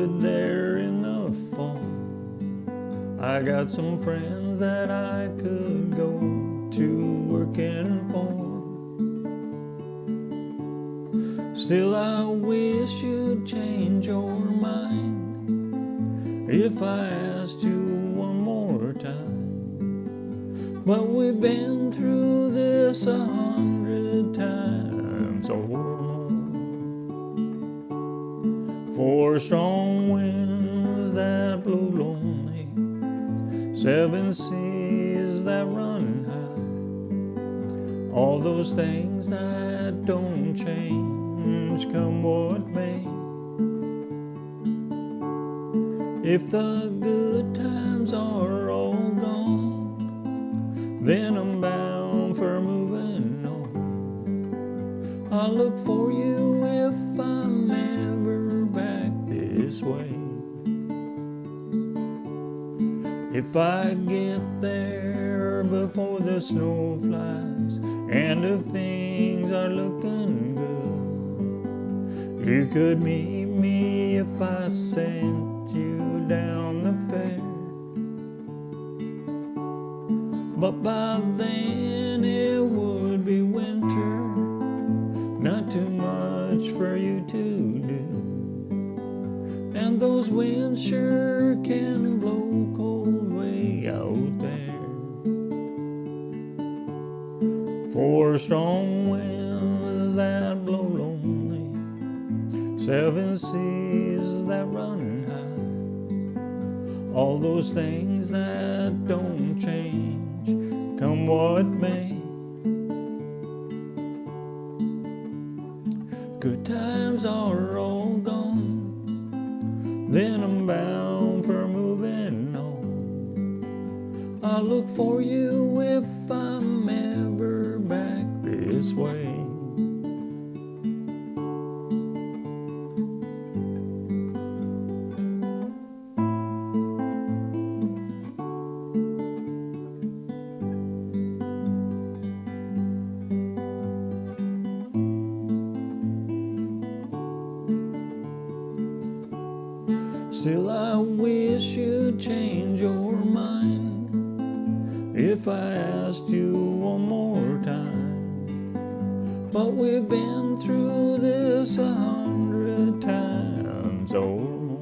good there in the fall. I got some friends that I could go to working for. Still I wish you'd change your mind if I asked you one more time. But we've been through this 100 times or more. 4 strong winds that blow lonely, 7 seas that run high, all those things that don't change come what may. If the good times are all gone, then I'm bound for moving on. I'll look for you if I'm ever back this way. If I get there before the snow flies, and if things are looking good, you could meet me if I sent you down the fair. But by then it would be winter, not too much for you to do, and those winds sure can blow cold way out there. 4 strong winds that blow lonely, 7 seas that run high, all those things that don't change, come what may. Good times are all gone, then I'm bound for moving on. I'll look for you if I'm ever back this way. Still I wish you'd change your mind if I asked you one more time. But we've been through this 100 times or more.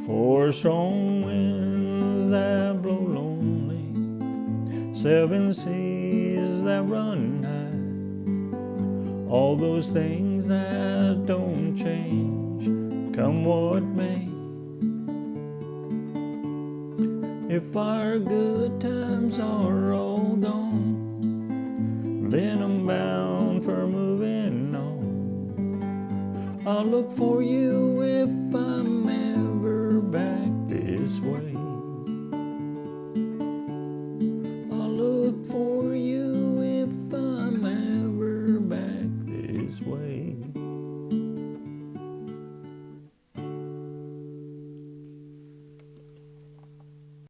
4 strong winds that blow lonely, 7 seas that run high, all those things that don't change, come what may. If our good times are all gone, then I'm bound for moving on. I'll look for you if I'm ever back this way.